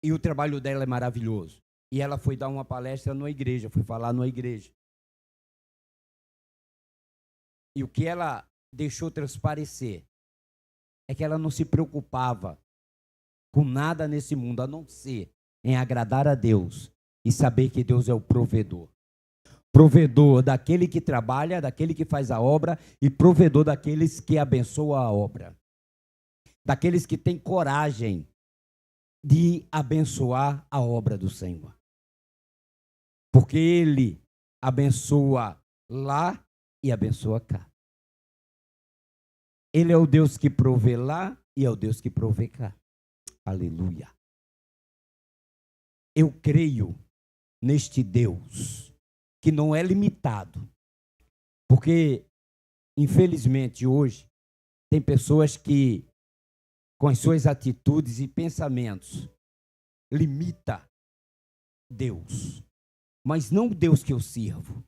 E o trabalho dela é maravilhoso. E ela foi dar uma palestra numa igreja, foi falar numa igreja. E o que ela deixou transparecer é que ela não se preocupava com nada nesse mundo, a não ser em agradar a Deus e saber que Deus é o provedor. Provedor daquele que trabalha, daquele que faz a obra, e provedor daqueles que abençoam a obra. Daqueles que têm coragem de abençoar a obra do Senhor. Porque Ele abençoa lá e abençoa cá. Ele é o Deus que provê lá e é o Deus que provê cá. Aleluia. Eu creio neste Deus que não é limitado. Porque, infelizmente, hoje, tem pessoas que, com as suas atitudes e pensamentos, limita Deus. Mas não o Deus que eu sirvo.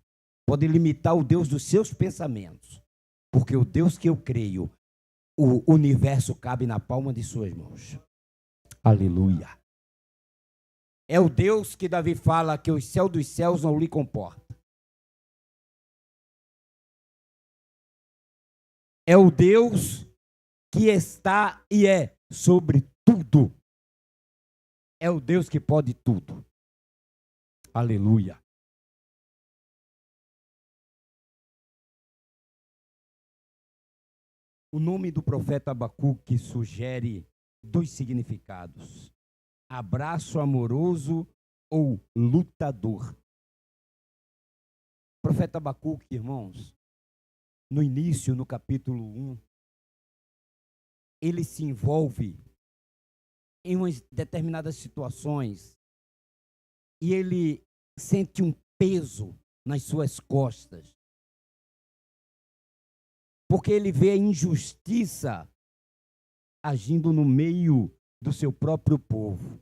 Pode limitar o Deus dos seus pensamentos. Porque o Deus que eu creio, o universo cabe na palma de suas mãos. Aleluia. É o Deus que Davi fala que o céu dos céus não lhe comporta. É o Deus que está e é sobre tudo. É o Deus que pode tudo. Aleluia. O nome do profeta Abacuque sugere dois significados: abraço amoroso ou lutador. O profeta Abacuque, irmãos, no início, no capítulo 1, ele se envolve em umas determinadas situações e ele sente um peso nas suas costas. Porque ele vê a injustiça agindo no meio do seu próprio povo.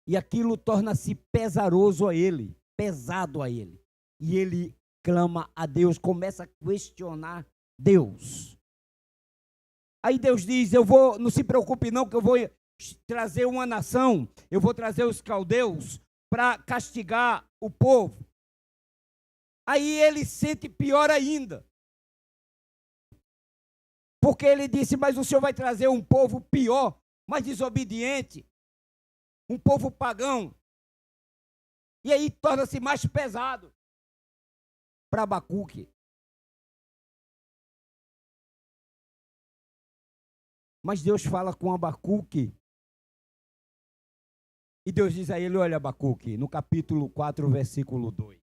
E aquilo torna-se pesaroso a ele, pesado a ele. E ele clama a Deus, começa a questionar Deus. Aí Deus diz, não se preocupe não, que eu vou trazer uma nação, eu vou trazer os caldeus para castigar o povo. Aí ele sente pior ainda. Porque ele disse, mas o Senhor vai trazer um povo pior, mais desobediente, um povo pagão. E aí torna-se mais pesado para Abacuque. Mas Deus fala com Abacuque. E Deus diz a ele, olha Abacuque, no capítulo 4, versículo 2.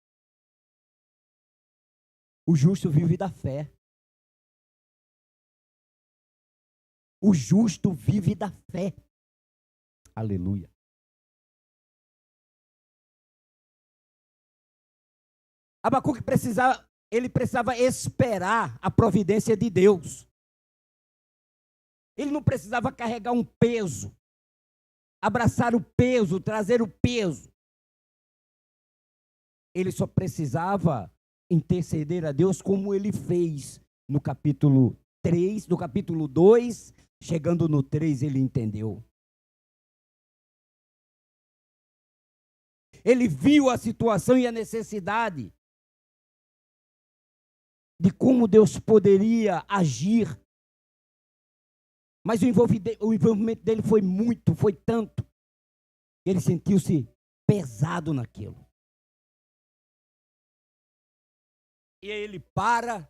O justo vive da fé. O justo vive da fé. Aleluia. Abacuque precisava esperar a providência de Deus. Ele não precisava carregar um peso, abraçar o peso, trazer o peso. Ele só precisava interceder a Deus como ele fez no capítulo 3, no capítulo 2, chegando no 3, ele entendeu. Ele viu a situação e a necessidade de como Deus poderia agir. Mas o envolvimento dele foi tanto, que ele sentiu-se pesado naquilo. E aí ele para,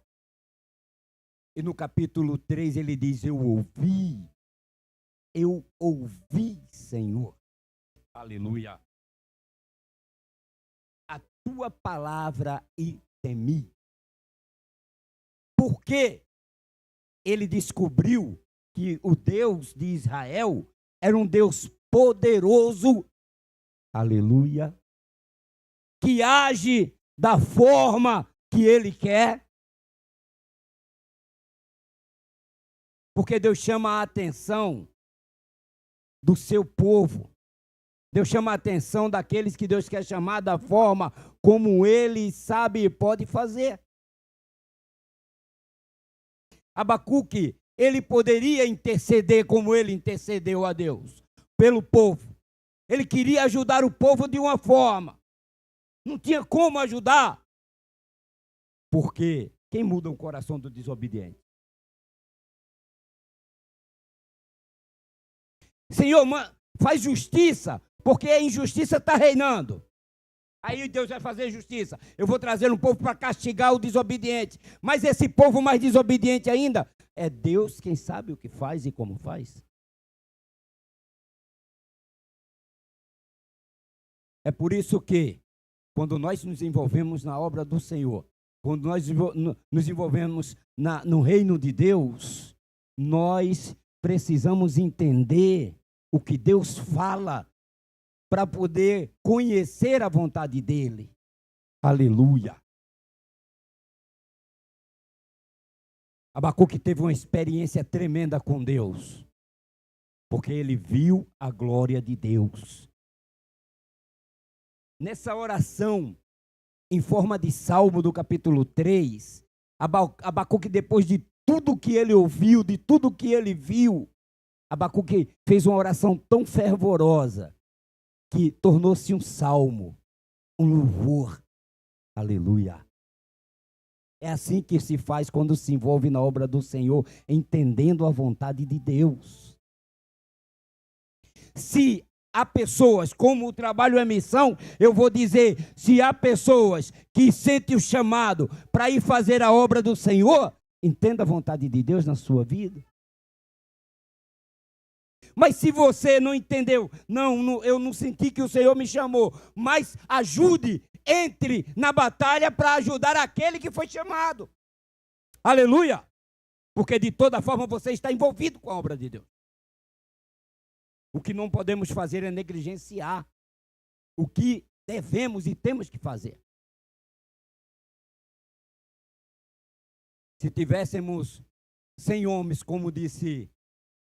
e no capítulo 3 ele diz, eu ouvi, Senhor. Aleluia. A tua palavra e temi. Porque ele descobriu que o Deus de Israel era um Deus poderoso, aleluia, que age da forma que ele quer. Porque Deus chama a atenção do seu povo. Deus chama a atenção daqueles que Deus quer chamar da forma como ele sabe e pode fazer. Abacuque, ele poderia interceder como ele intercedeu a Deus, pelo povo. Ele queria ajudar o povo de uma forma. Não tinha como ajudar. Porque quem muda o coração do desobediente? Senhor, faz justiça, porque a injustiça está reinando. Aí Deus vai fazer justiça. Eu vou trazer um povo para castigar o desobediente. Mas esse povo mais desobediente ainda, é Deus quem sabe o que faz e como faz. É por isso que, quando nós nos envolvemos na obra do Senhor, quando nós nos envolvemos no reino de Deus, nós precisamos entender o que Deus fala para poder conhecer a vontade dEle. Aleluia. Abacuque teve uma experiência tremenda com Deus, porque ele viu a glória de Deus. Nessa oração, em forma de salmo do capítulo 3, Abacuque, depois de tudo que ele ouviu, de tudo que ele viu, Abacuque fez uma oração tão fervorosa que tornou-se um salmo, um louvor. Aleluia. É assim que se faz quando se envolve na obra do Senhor, entendendo a vontade de Deus. Se há pessoas, como o trabalho é missão, eu vou dizer, se há pessoas que sentem o chamado para ir fazer a obra do Senhor, entenda a vontade de Deus na sua vida. Mas se você não entendeu, eu não senti que o Senhor me chamou, mas ajude, entre na batalha para ajudar aquele que foi chamado. Aleluia! Porque de toda forma você está envolvido com a obra de Deus. O que não podemos fazer é negligenciar o que devemos e temos que fazer. Se tivéssemos 100 homens, como disse,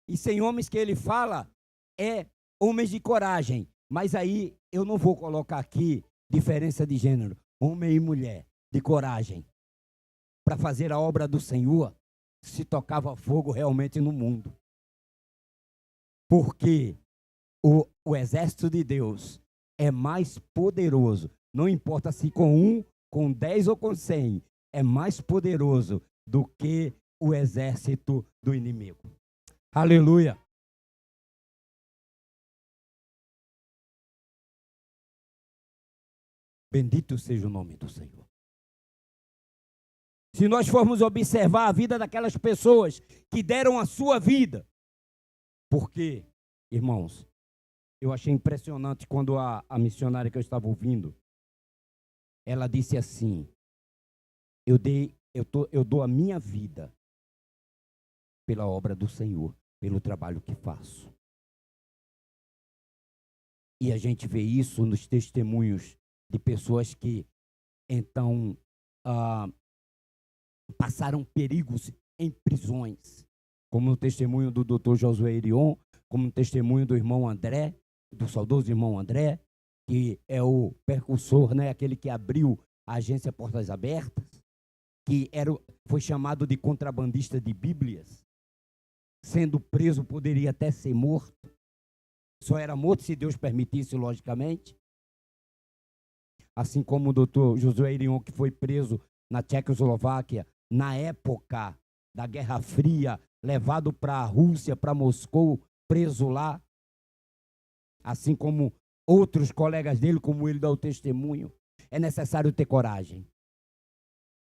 e 100 homens que ele fala, é homens de coragem. Mas aí eu não vou colocar aqui diferença de gênero, homem e mulher, de coragem. Para fazer a obra do Senhor, se tocava fogo realmente no mundo. Porque o exército de Deus é mais poderoso. Não importa se com 1, com 10 ou com 100, é mais poderoso do que o exército do inimigo. Aleluia! Bendito seja o nome do Senhor. Se nós formos observar a vida daquelas pessoas que deram a sua vida, porque, irmãos, eu achei impressionante quando a missionária que eu estava ouvindo, ela disse assim, eu dou a minha vida pela obra do Senhor, pelo trabalho que faço. E a gente vê isso nos testemunhos de pessoas que, então, passaram perigos em prisões, como no testemunho do Dr. Josué Irion, como no testemunho do irmão André, do saudoso irmão André, que é o percursor, né, aquele que abriu a agência Portas Abertas, que foi chamado de contrabandista de Bíblias, sendo preso poderia até ser morto, só era morto se Deus permitisse, logicamente. Assim como o doutor Josué Irion, que foi preso na Tchecoslováquia, na época da Guerra Fria, levado para a Rússia, para Moscou, preso lá. Assim como outros colegas dele, como ele dá o testemunho. É necessário ter coragem.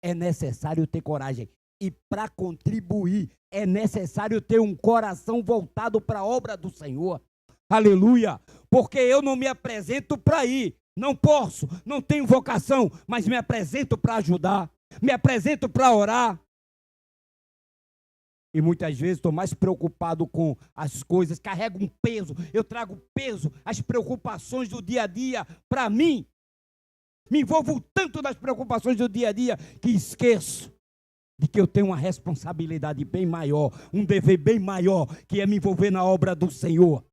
É necessário ter coragem. E para contribuir, é necessário ter um coração voltado para a obra do Senhor. Aleluia! Porque eu não me apresento para ir. Não posso, não tenho vocação, mas me apresento para ajudar, me apresento para orar. E muitas vezes estou mais preocupado com as coisas, carrego um peso, eu trago peso, as preocupações do dia a dia para mim. Me envolvo tanto nas preocupações do dia a dia que esqueço de que eu tenho uma responsabilidade bem maior, um dever bem maior, que é me envolver na obra do Senhor.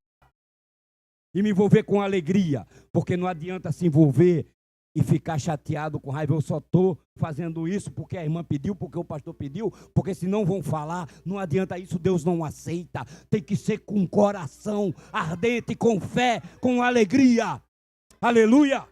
E me envolver com alegria, porque não adianta se envolver e ficar chateado com raiva. Eu só estou fazendo isso porque a irmã pediu, porque o pastor pediu, porque senão vão falar. Não adianta isso, Deus não aceita. Tem que ser com coração ardente, com fé, com alegria. Aleluia!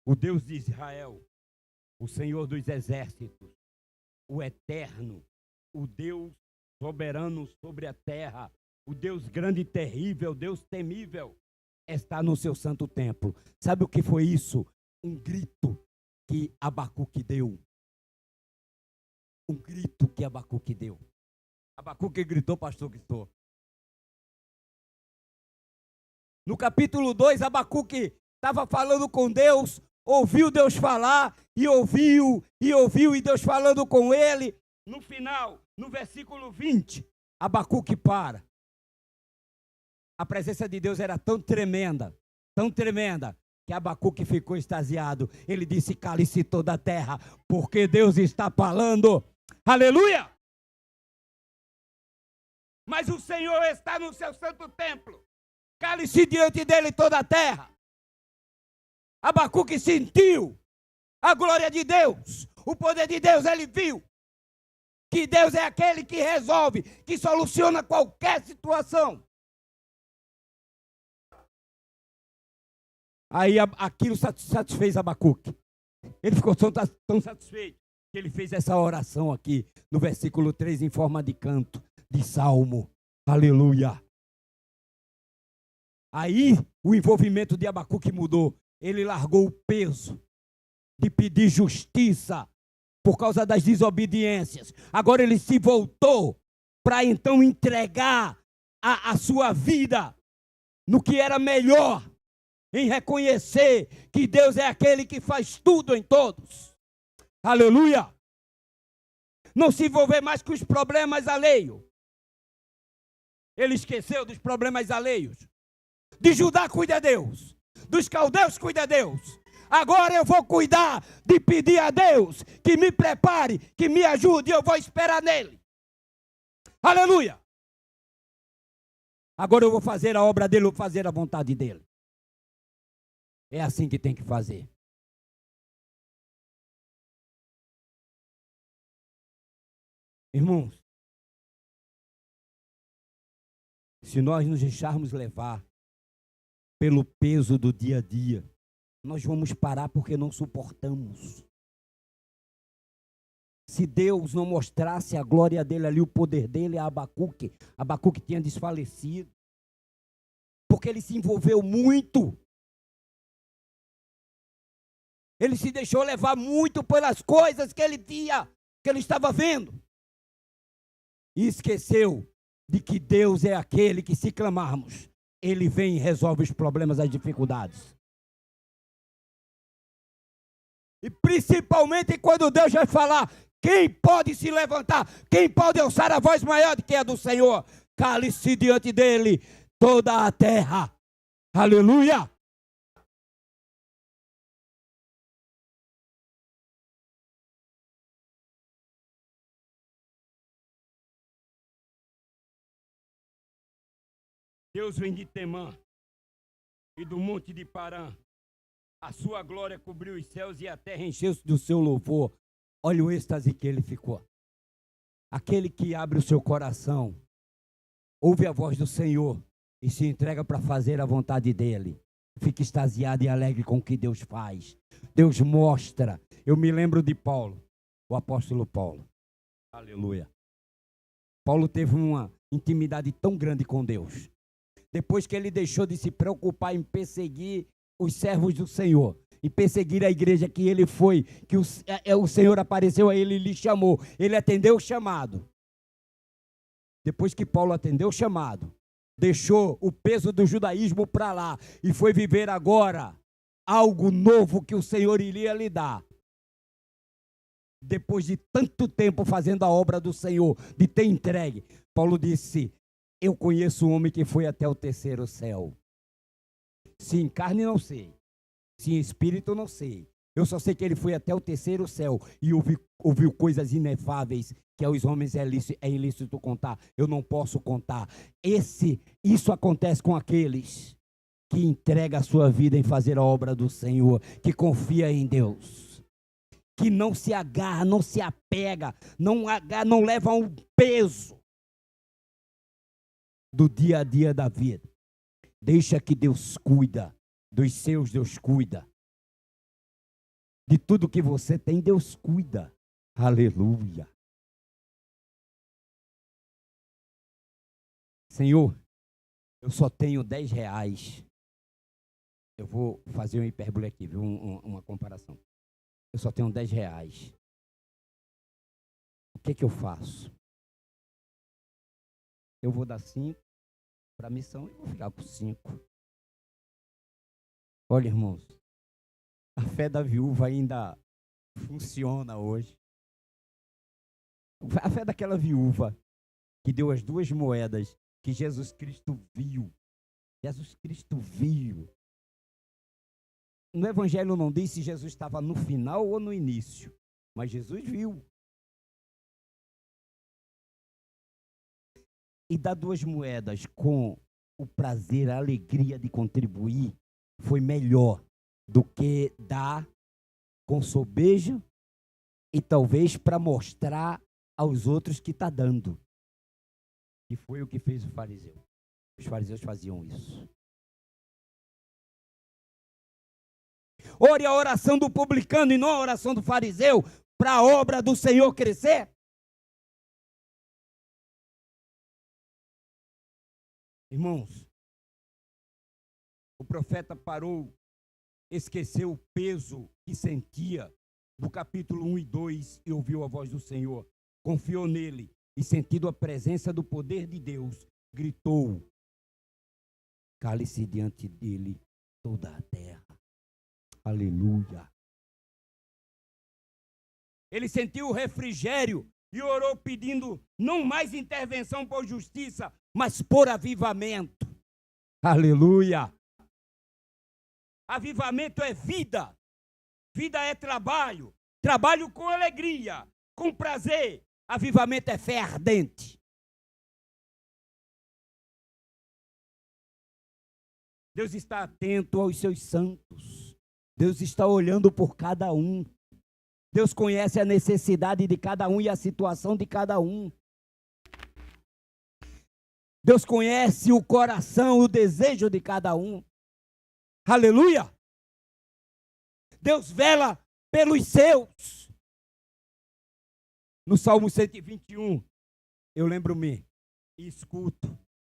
O Deus de Israel, o Senhor dos exércitos, o eterno, o Deus soberano sobre a terra, o Deus grande e terrível, Deus temível, está no seu santo templo. Sabe o que foi isso? Um grito que Abacuque deu. Um grito que Abacuque deu. Abacuque gritou, pastor gritou. No capítulo 2, Abacuque estava falando com Deus, ouviu Deus falar, e ouviu, e Deus falando com ele. No final, no versículo 20, Abacuque para. A presença de Deus era tão tremenda, que Abacuque ficou extasiado. Ele disse: cale-se toda a terra, porque Deus está falando. Aleluia! Mas o Senhor está no seu santo templo. Cale-se diante dele toda a terra. Abacuque sentiu a glória de Deus, o poder de Deus. Ele viu que Deus é aquele que resolve, que soluciona qualquer situação. Aí aquilo satisfez Abacuque. Ele ficou tão satisfeito que ele fez essa oração aqui no versículo 3 em forma de canto, de salmo. Aleluia! Aí o envolvimento de Abacuque mudou. Ele largou o peso de pedir justiça por causa das desobediências. Agora ele se voltou para então entregar a sua vida no que era melhor, em reconhecer que Deus é aquele que faz tudo em todos. Aleluia! Não se envolver mais com os problemas alheios. Ele esqueceu dos problemas alheios. De Judá cuida Deus, dos caldeus cuida Deus. Agora eu vou cuidar de pedir a Deus que me prepare, que me ajude, e eu vou esperar nele. Aleluia! Agora eu vou fazer a obra dele, eu vou fazer a vontade dele. É assim que tem que fazer. Irmãos, se nós nos deixarmos levar pelo peso do dia a dia, nós vamos parar porque não suportamos. Se Deus não mostrasse a glória dele ali, o poder dele a Abacuque, Abacuque tinha desfalecido. Porque ele se envolveu muito. Ele se deixou levar muito pelas coisas que ele via, que ele estava vendo. E esqueceu de que Deus é aquele que, se clamarmos, ele vem e resolve os problemas, as dificuldades. E principalmente quando Deus vai falar, quem pode se levantar? Quem pode alçar a voz maior do que a do Senhor? Cale-se diante dele toda a terra. Aleluia! Deus vem de Temã e do monte de Parã. A sua glória cobriu os céus e a terra encheu-se do seu louvor. Olha o êxtase que ele ficou. Aquele que abre o seu coração, ouve a voz do Senhor e se entrega para fazer a vontade dele. Fica extasiado e alegre com o que Deus faz. Deus mostra. Eu me lembro de Paulo, o apóstolo Paulo. Aleluia. Paulo teve uma intimidade tão grande com Deus. Depois que ele deixou de se preocupar em perseguir os servos do Senhor, em perseguir a igreja que ele foi, que o Senhor apareceu a ele e lhe chamou. Ele atendeu o chamado. Depois que Paulo atendeu o chamado, deixou o peso do judaísmo para lá e foi viver agora algo novo que o Senhor iria lhe dar. Depois de tanto tempo fazendo a obra do Senhor, de ter entregue, Paulo disse: eu conheço um homem que foi até o terceiro céu. Se em carne, não sei. Se em espírito, não sei. Eu só sei que ele foi até o terceiro céu e ouviu coisas inefáveis que aos homens é ilícito contar. Eu não posso contar. Isso acontece com aqueles que entregam a sua vida em fazer a obra do Senhor, que confia em Deus, que não se agarra, não se apega, não leva um peso do dia a dia da vida. Deixa que Deus cuida dos seus, Deus cuida. De tudo que você tem, Deus cuida. Aleluia. Senhor, eu só tenho 10 reais. Eu vou fazer uma hipérbole aqui, viu? Uma comparação. Eu só tenho 10 reais. O que eu faço? Eu vou dar 5 para a missão e vou ficar com 5. Olha, irmãos, a fé da viúva ainda funciona hoje. A fé daquela viúva que deu as 2 moedas que Jesus Cristo viu. Jesus Cristo viu. No Evangelho não diz se Jesus estava no final ou no início, mas Jesus viu. E dar 2 moedas com o prazer, a alegria de contribuir, foi melhor do que dar com sobeja e talvez para mostrar aos outros que está dando. E foi o que fez o fariseu. Os fariseus faziam isso. Ore a oração do publicano e não a oração do fariseu para a obra do Senhor crescer. Irmãos, o profeta parou, esqueceu o peso que sentia do capítulo 1 e 2 e ouviu a voz do Senhor. Confiou nele e, sentindo a presença do poder de Deus, gritou: cale-se diante dele toda a terra. Aleluia. Ele sentiu o refrigério e orou pedindo não mais intervenção por justiça, mas por avivamento. Aleluia. Avivamento é vida. Vida é trabalho. Trabalho com alegria, com prazer. Avivamento é fé ardente. Deus está atento aos seus santos. Deus está olhando por cada um. Deus conhece a necessidade de cada um e a situação de cada um. Deus conhece o coração, o desejo de cada um. Aleluia! Deus vela pelos seus. No Salmo 121, eu lembro-me e escuto,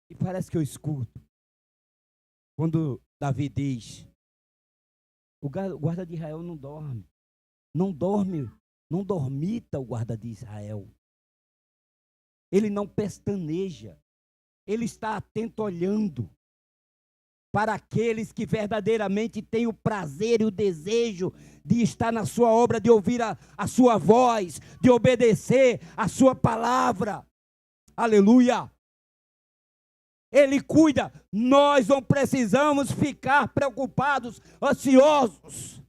e parece que eu escuto, quando Davi diz: o guarda de Israel não dorme. Não dorme, não dormita o guarda de Israel. Ele não pestaneja. Ele está atento olhando para aqueles que verdadeiramente têm o prazer e o desejo de estar na sua obra, de ouvir a sua voz, de obedecer a sua palavra. Aleluia! Ele cuida. Nós não precisamos ficar preocupados, ansiosos.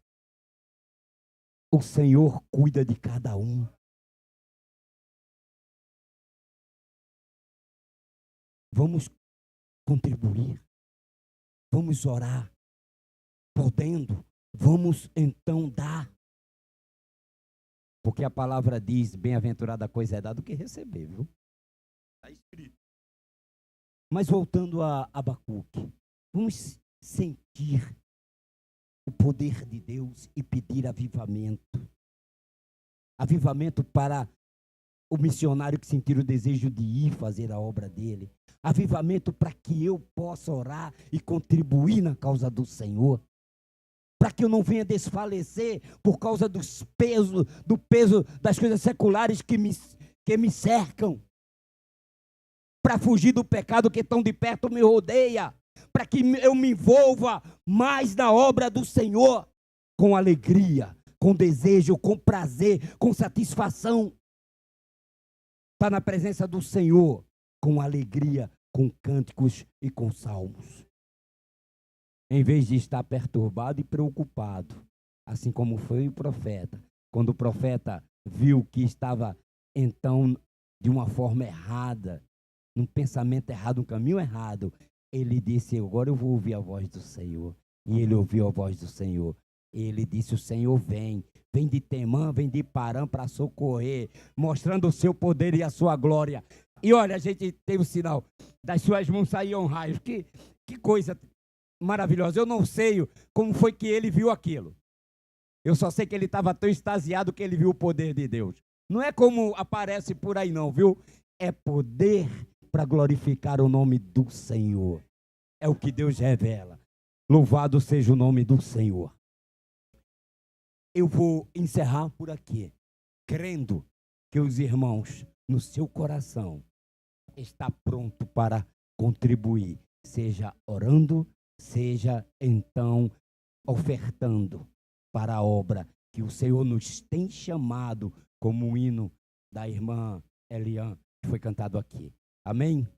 O Senhor cuida de cada um. Vamos contribuir. Vamos orar. Podendo, vamos então dar. Porque a palavra diz: bem-aventurada a coisa é dar do que receber, viu? Está escrito. Mas voltando a Abacuque, vamos sentir o poder de Deus e pedir avivamento. Avivamento para o missionário que sentir o desejo de ir fazer a obra dele. Avivamento para que eu possa orar e contribuir na causa do Senhor. Para que eu não venha desfalecer por causa do peso das coisas seculares que me cercam. Para fugir do pecado que tão de perto me rodeia. Para que eu me envolva mais na obra do Senhor. Com alegria, com desejo, com prazer, com satisfação. Está na presença do Senhor, com alegria, com cânticos e com salmos. em vez de estar perturbado e preocupado, assim como foi o profeta. Quando o profeta viu que estava, então, de uma forma errada, num pensamento errado, um caminho errado, ele disse: agora eu vou ouvir a voz do Senhor. E ele ouviu a voz do Senhor. Ele disse: o Senhor vem de Temã, vem de Parã para socorrer, mostrando o seu poder e a sua glória. E olha, a gente tem o sinal das suas mãos saíam raios. Que coisa maravilhosa. Eu não sei como foi que ele viu aquilo. Eu só sei que ele estava tão extasiado que ele viu o poder de Deus. Não é como aparece por aí não, viu? É poder para glorificar o nome do Senhor. É o que Deus revela. Louvado seja o nome do Senhor. Eu vou encerrar por aqui, crendo que os irmãos, no seu coração, está pronto para contribuir, seja orando, seja então ofertando para a obra que o Senhor nos tem chamado, como o hino da irmã Eliane, que foi cantado aqui. Amém?